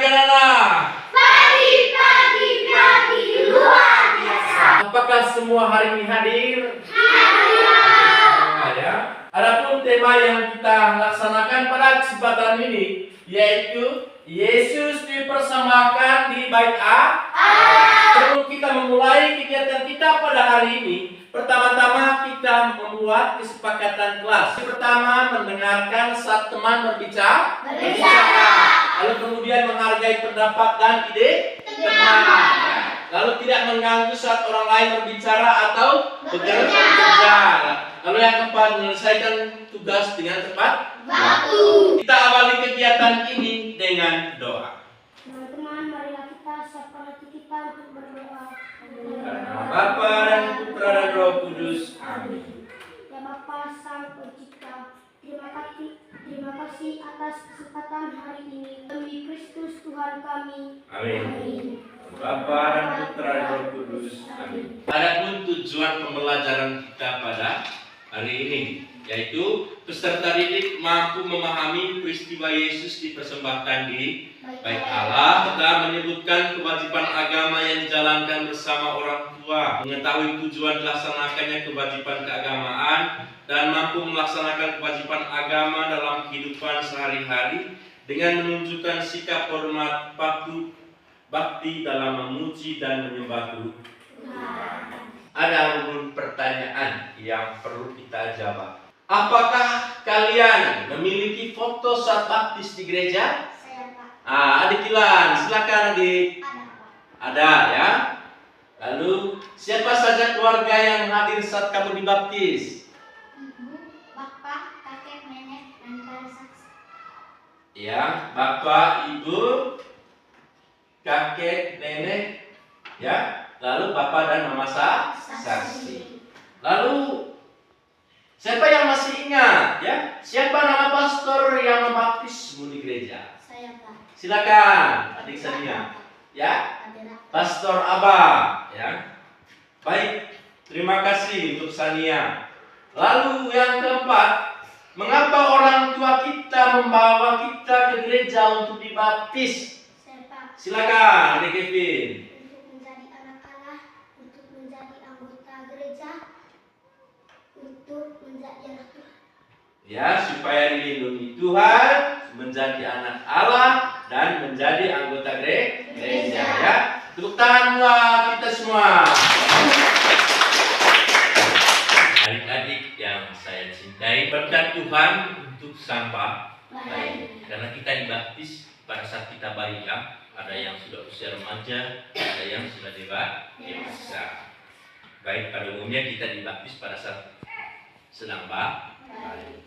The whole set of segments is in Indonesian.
pagi anak-anak. Pagi luar biasa. Apakah semua hari ini hadir? Hadir. Ya. Adapun tema yang kita laksanakan pada kesempatan ini yaitu Yesus dipersembahkan di Bait Allah. Sebelum kita memulai kegiatan kita pada hari ini, pertama-tama kita membuat kesepakatan kelas. Yang pertama, mendengarkan saat teman berbicara. Lalu kemudian menghargai pendapat dan ide teman. Ya. Lalu tidak mengganggu saat orang lain berbicara atau bekerja. Lalu yang keempat, menyelesaikan tugas dengan tepat Waktu. Kita awali kegiatan ini dengan doa. Teman-teman, marilah kita sapa hati kita untuk berdoa. Karena Bapa dan Putra dan Roh Kudus. Amin. Ya Bapa Sang Pencipta, terima kasih atas kesempatan hari ini. Demi Kristus Tuhan kami. Amin. Bapa dan Putra dan Roh Kudus. Amin. Adapun tujuan pembelajaran kita pada hari ini yaitu peserta didik mampu memahami peristiwa Yesus dipersembahkan di Bait Allah. Kita menyebutkan kewajiban agama yang dijalankan bersama orang tua, mengetahui tujuan dilaksanakannya kewajiban keagamaan, dan mampu melaksanakan kewajiban agama dalam kehidupan sehari-hari dengan menunjukkan sikap hormat, patuh, bakti dalam memuji dan menyembah Tuhan. Ada beberapa pertanyaan yang perlu kita jawab. Apakah kalian memiliki foto saat baptis di gereja? Saya Pak. Adik Ilan, silakan adik. Ada Pak. Ada ya. Lalu siapa saja keluarga yang hadir saat kamu dibaptis? Ibu, Bapak, kakek, nenek, dan para saksi. Ya, bapak, ibu, kakek, nenek, ya. Lalu bapak dan mama saksi. Lalu siapa yang masih ingat ya? Siapa nama pastor yang membaptismu di gereja? Saya Pak. Silakan adik Sania. Ya, Adalah Pastor Abah ya. Baik, terima kasih untuk Sania. Lalu yang keempat, mengapa orang tua kita membawa kita ke gereja untuk dibaptis? saya Pak. Silakan adik Kevin. Untuk menjadi anak Allah, untuk menjadi anggota gereja, untuk menjadi anak Tuhan. Ya, supaya dilindungi Tuhan, menjadi anak Allah, dan menjadi anggota gereja ya. Tepuk tangan buat kita semua. Adik-adik yang saya cintai, berkat Tuhan untuk sampah baik. Karena kita dibaptis pada saat kita bayi ya. Ada yang sudah usia remaja, ada yang sudah dewasa. Baik, pada umumnya kita dibaptis pada saat sedang bayi.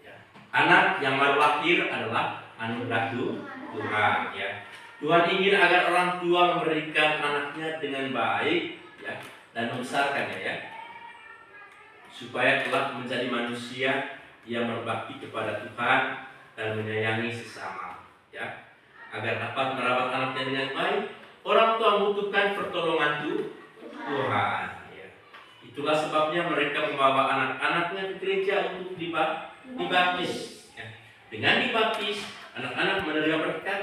Ya. Anak yang baru lahir adalah anugerah Tuhan ya. Tuhan ingin agar orang tua memberikan anaknya dengan baik ya, dan membesarkannya ya, supaya kelak menjadi manusia yang berbakti kepada Tuhan dan menyayangi sesama ya. Agar dapat merawat anaknya dengan baik, orang tua membutuhkan pertolongan Tuhan ya. Itulah sebabnya mereka membawa anak-anaknya ke gereja untuk dibaptis ya. Dengan dibaptis, anak-anak menerima berkat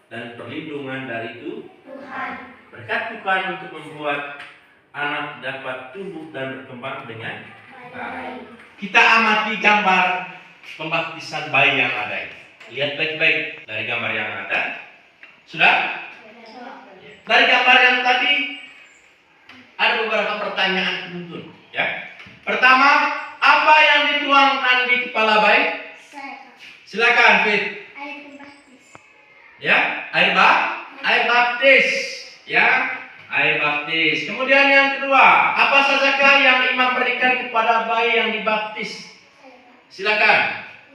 dan perlindungan dari Tuhan. Berkat Tuhan untuk membuat anak dapat tumbuh dan berkembang dengan baik. Kita amati gambar pembaptisan bayi yang ada ini. Lihat baik-baik dari gambar yang ada. Sudah? Dari gambar yang tadi ada beberapa pertanyaan penuntun ya. Pertama, apa yang dituangkan di kepala bayi? Saya Pak. Silakan Fit. Air pembaptis. Ya, air baptis ya, air baptis. Kemudian yang kedua, apa sajakah yang imam berikan kepada bayi yang dibaptis? Saya Pak. Silakan.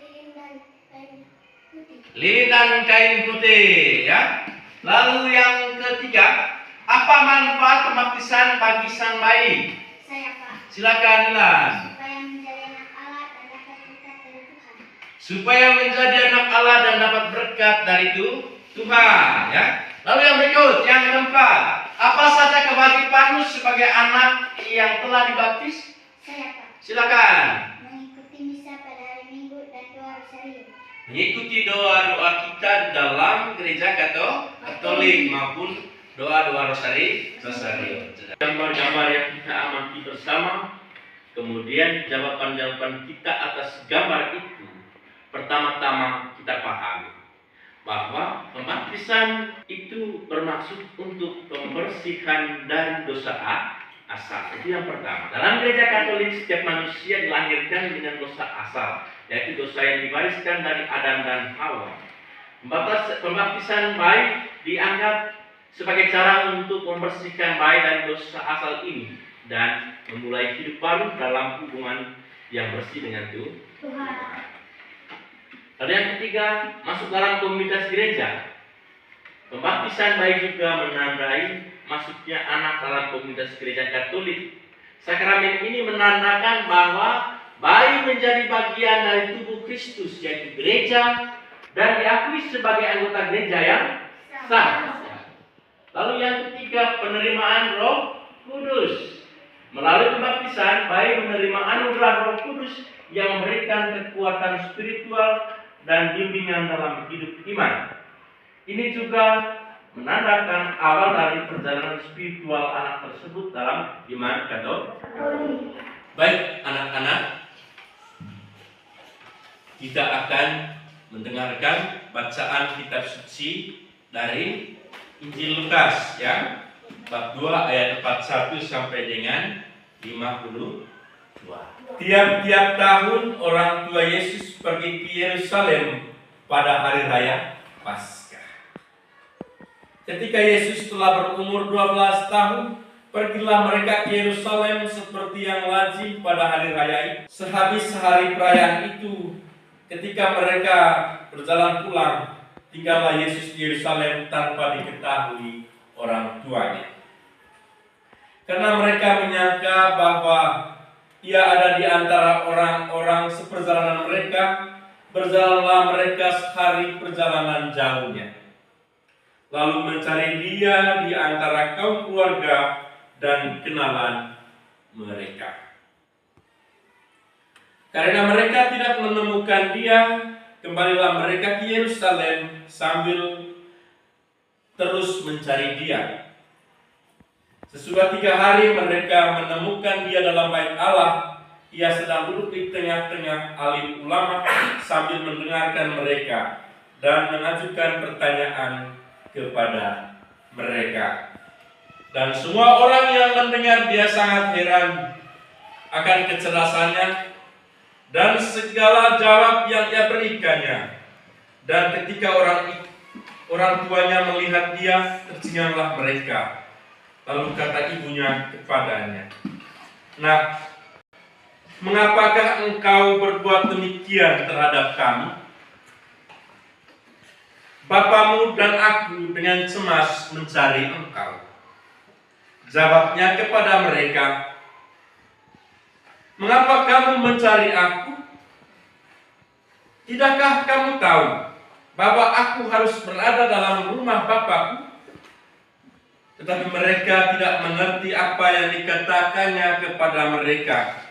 Lilin dan kain putih. Lilin dan kain putih ya. Lalu yang ketiga, apa manfaat pembaptisan bagi sang bayi? Saya Pak. Silakan Ilan. Supaya menjadi anak Allah dan dapat berkat dari Tuhan. Supaya menjadi anak Allah dan dapat berkat dari Tuhan ya. Lalu yang berikut, yang keempat, apa saja kewajibanmu sebagai anak yang telah dibaptis? Saya Pak. Silakan. Mengikuti misa pada hari Minggu dan doa rosarium. Mengikuti doa-doa kita di dalam gereja Katolik. Katolik maupun doa-doa rosari. Gambar-gambar yang kita amati bersama, kemudian jawaban-jawaban kita atas gambar itu. Pertama-tama kita pahami bahwa pembaptisan itu bermaksud untuk pembersihan dari dosa asal. Itu yang pertama. Dalam gereja Katolik, setiap manusia dilahirkan dengan dosa asal, yaitu dosa yang diwariskan dari Adam dan Hawa. Pembaptisan bayi dianggap sebagai cara untuk membersihkan bayi dari dosa asal ini dan memulai hidup baru dalam hubungan yang bersih dengan Tuhan. Lalu yang ketiga, masuk dalam komunitas gereja. Pembaptisan bayi juga menandai masuknya anak dalam komunitas gereja Katolik. Sakramen ini menandakan bahwa bayi menjadi bagian dari tubuh Kristus, yaitu gereja, dan diakui sebagai anggota gereja yang sah. Lalu yang ketiga, penerimaan Roh Kudus. Melalui pembaptisan, bayi menerima anugerah Roh Kudus yang memberikan kekuatan spiritual dan bimbingan dalam hidup iman. Ini juga menandakan awal dari perjalanan spiritual anak tersebut dalam iman Katolik. Baik anak-anak, kita akan mendengarkan bacaan kitab suci dari Injil Lukas, ya, bab 2 ayat 41 sampai dengan 52. Tiap-tiap tahun orang tua Yesus pergi ke Yerusalem pada hari raya Paskah. Ketika Yesus telah berumur 12 tahun, pergilah mereka ke Yerusalem seperti yang lazim pada hari raya itu. Sehabis hari perayaan itu, ketika mereka berjalan pulang, tinggallah Yesus di Yerusalem tanpa diketahui orang tuanya. Karena mereka menyangka bahwa Ia ada di antara orang-orang seperjalanan mereka, berjalanlah mereka sehari perjalanan jauhnya, lalu mencari Dia di antara kaum keluarga dan kenalan mereka. Karena mereka tidak menemukan Dia, kembalilah mereka ke Yerusalem sambil terus mencari Dia. Sesudah 3 hari mereka menemukan Dia dalam bait Allah. Ia sedang duduk di tengah-tengah alim ulama sambil mendengarkan mereka dan mengajukan pertanyaan kepada mereka. Dan semua orang yang mendengar Dia sangat heran akan kecerdasannya dan segala jawab yang Ia berikannya. Dan ketika orang tuanya melihat Dia, tercenganglah mereka. Lalu kata ibunya kepadanya, "Nak, mengapakah engkau berbuat demikian terhadap kami? Bapamu dan aku dengan cemas mencari engkau." Jawabnya kepada mereka, "Mengapa kamu mencari aku? Tidakkah kamu tahu bahwa aku harus berada dalam rumah Bapakku?" Tetapi mereka tidak mengerti apa yang dikatakannya kepada mereka.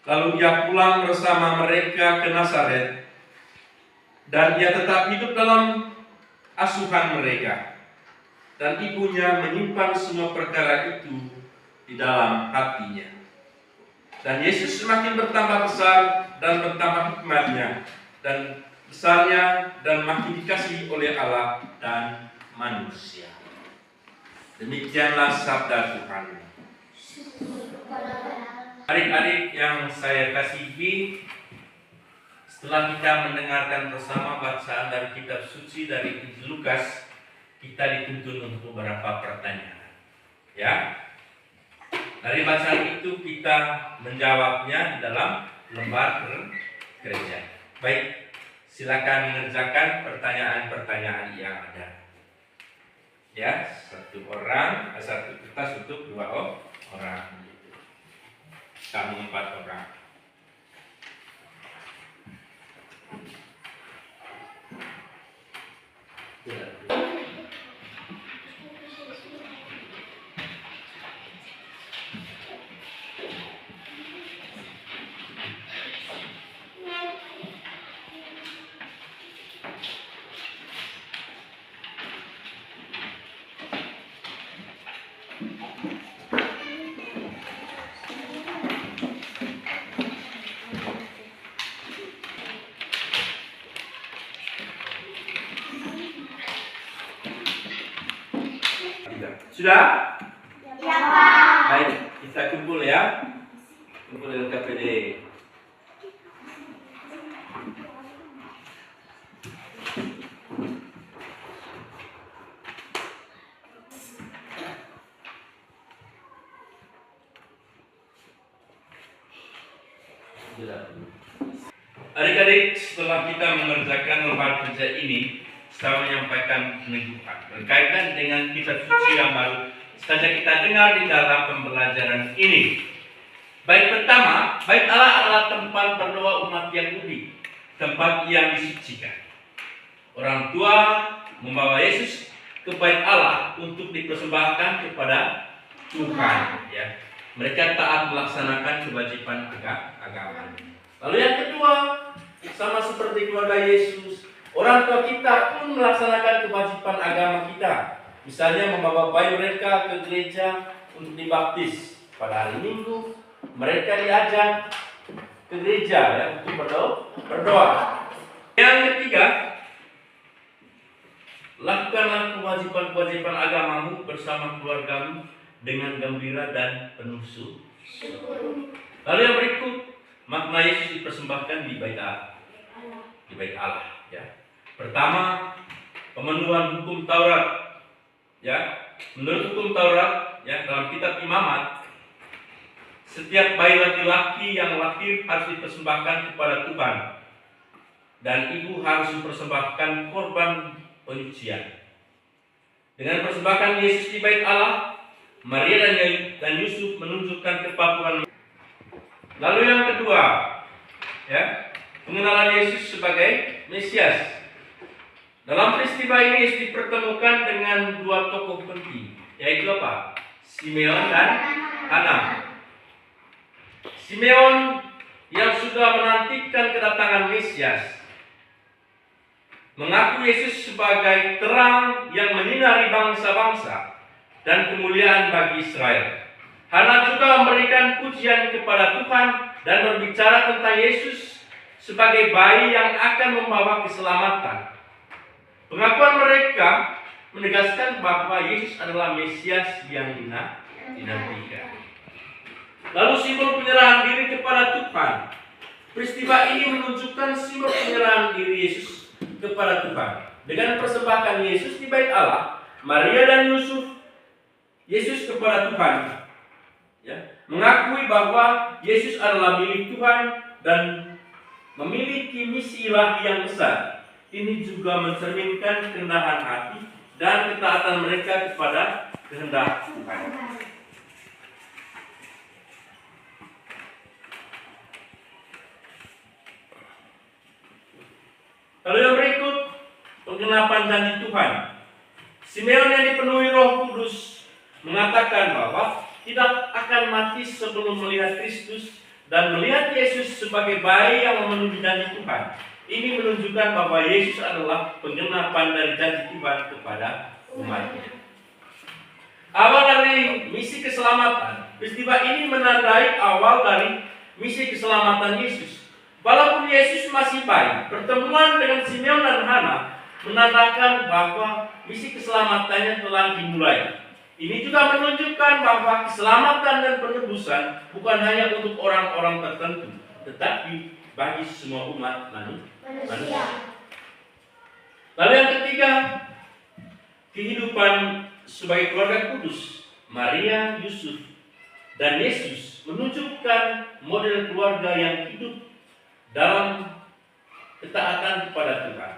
Lalu Ia pulang bersama mereka ke Nazaret, dan Ia tetap hidup dalam asuhan mereka. Dan ibunya menyimpan semua perkara itu di dalam hatinya. Dan Yesus semakin bertambah besar dan bertambah hikmatnya dan besarnya, dan makin dikasihi oleh Allah dan manusia. Demikianlah sabda Tuhan. Adik-adik yang saya kasihi, setelah kita mendengarkan bersama bacaan dari kitab suci dari Injil Lukas, kita dituntun untuk beberapa pertanyaan. Ya, dari bacaan itu kita menjawabnya di dalam lembar gereja. Baik, silakan mengerjakan pertanyaan-pertanyaan yang ada. Ya, satu kertas untuk 2 orang. Kamu 4 orang. Sudah? Ya, Pak. Baik, kita kumpul ya. Kumpul di KPD. Adik-adik, setelah kita mengerjakan lembar kerja ini, saya menyampaikan peneguhan berkaitan dengan kitab suci yang baru saja kita dengar di dalam pembelajaran ini. Bait pertama, bait Allah adalah tempat berdoa umat Yahudi, tempat yang disucikan. Orang tua membawa Yesus ke bait Allah untuk dipersembahkan kepada Tuhan. Ya, mereka taat melaksanakan kewajiban agama. Lalu yang kedua, sama seperti keluarga Yesus, orang tua kita pun melaksanakan kewajiban agama kita. Misalnya membawa bayi mereka ke gereja untuk dibaptis. Pada hari Minggu, mereka diajak ke gereja ya, untuk berdoa. Yang ketiga, lakukanlah kewajiban-kewajiban agamamu bersama keluargamu dengan gembira dan penuh syukur. Lalu yang berikut, makna Yesus dipersembahkan di bait Allah. Di bait Allah, ya. Pertama, pemenuhan hukum Taurat. Ya, menurut hukum Taurat, ya, dalam kitab Imamat, setiap bayi laki-laki yang lahir harus dipersembahkan kepada Tuhan. Dan ibu harus mempersembahkan korban penyucian. Dengan persembahan Yesus di bait Allah, Maria dan Yusuf menunjukkan kepatuhan. Lalu yang kedua, ya, pengenalan Yesus sebagai Mesias. Dalam peristiwa ini Yesus dipertemukan dengan dua tokoh penting, yaitu apa? Simeon dan Hana. Simeon yang sudah menantikan kedatangan Mesias mengaku Yesus sebagai terang yang menyinari bangsa-bangsa dan kemuliaan bagi Israel. Hana juga memberikan pujian kepada Tuhan dan berbicara tentang Yesus sebagai bayi yang akan membawa keselamatan. Pengakuan mereka menegaskan bahwa Yesus adalah Mesias yang dinantikan. Lalu simbol penyerahan diri kepada Tuhan. Peristiwa ini menunjukkan simbol penyerahan diri Yesus kepada Tuhan. Dengan persembahan Yesus di bait Allah, Maria dan Yusuf, Yesus kepada Tuhan, ya, mengakui bahwa Yesus adalah milik Tuhan dan memiliki misi ilahi yang besar. Ini juga mencerminkan kerendahan hati dan ketaatan mereka kepada kehendak Tuhan. Lalu yang berikut, penggenapan janji Tuhan. Simeon yang dipenuhi Roh Kudus mengatakan bahwa tidak akan mati sebelum melihat Kristus dan melihat Yesus sebagai bayi yang memenuhi janji Tuhan. Ini menunjukkan bahwa Yesus adalah penggenapan dari janji Tuhan kepada umatnya. Awal dari misi keselamatan. Peristiwa ini menandai awal dari misi keselamatan Yesus. Walaupun Yesus masih bayi, pertemuan dengan Simeon dan Hana menandakan bahwa misi keselamatannya telah dimulai. Ini juga menunjukkan bahwa keselamatan dan penebusan bukan hanya untuk orang-orang tertentu, tetapi bagi semua umat manusia. Lalu yang ketiga, kehidupan sebagai keluarga kudus. Maria, Yusuf, dan Yesus menunjukkan model keluarga yang hidup dalam ketaatan kepada Tuhan.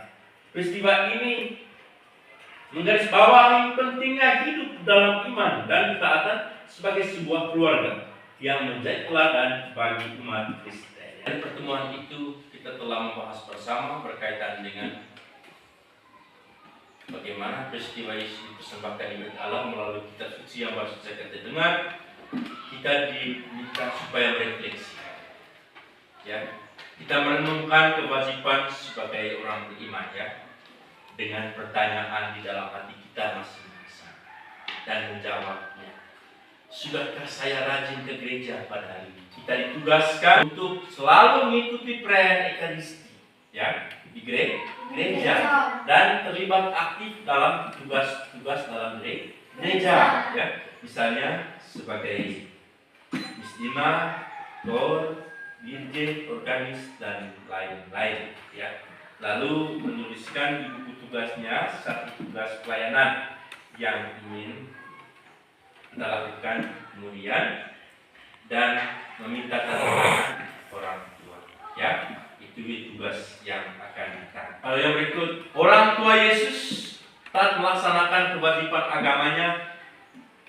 Peristiwa ini menggarisbawahi pentingnya hidup dalam iman dan ketaatan sebagai sebuah keluarga yang menjadi teladan bagi umat Kristen. Dan pertemuan itu kita telah membahas bersama berkaitan dengan bagaimana peristiwa Yesus dipersembahkan di bait Allah melalui kitab suci yang baru saja kita dengar. Kita diminta supaya berefleksi, ya, kita merenungkan kewajiban sebagai orang beriman, ya, dengan pertanyaan di dalam hati kita masing-masing dan menjawabnya. Sudahkah saya rajin ke gereja pada hari ini? Kita ditugaskan untuk selalu mengikuti perayaan Ekaristi, ya, di gereja dan terlibat aktif dalam tugas-tugas dalam gereja, ya. Misalnya sebagai istimewa, kor, dirjen, organis, dan lain-lain, ya. Lalu menuliskan di buku tugasnya satu tugas pelayanan yang ingin kita lakukan kemudian, dan meminta tanda tangan orang tua, ya. Itu tugas yang akan kita. Lalu yang berikut, orang tua Yesus saat melaksanakan kewajiban agamanya,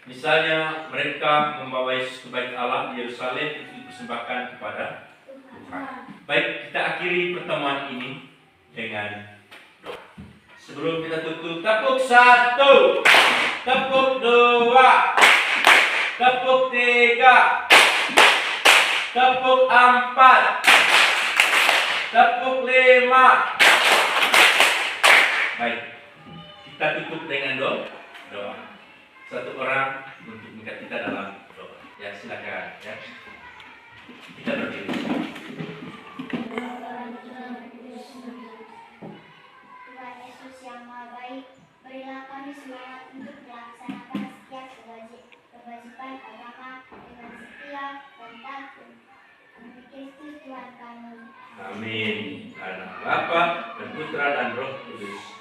misalnya mereka membawa Yesus ke Bait Allah di Yerusalem untuk dipersembahkan kepada Tuhan. Baik, kita akhiri pertemuan ini dengan doa. Sebelum kita tutup, tepuk 1, tepuk 2, tepuk 3, tepuk 4, tepuk 5. Baik, kita tutup dengan doa. Satu orang untuk mengikat kita dalam doa. Ya, silakan, ya. Kita berdiri. Tuhan Yesus yang Maha Baik, berilah kami semangat untuk melaksanakan setiap kewajiban agama dengan setia dan takut. Demi Kristus Tuhan kami. Amin. Karena Bapa dan Putra dan Roh Kudus.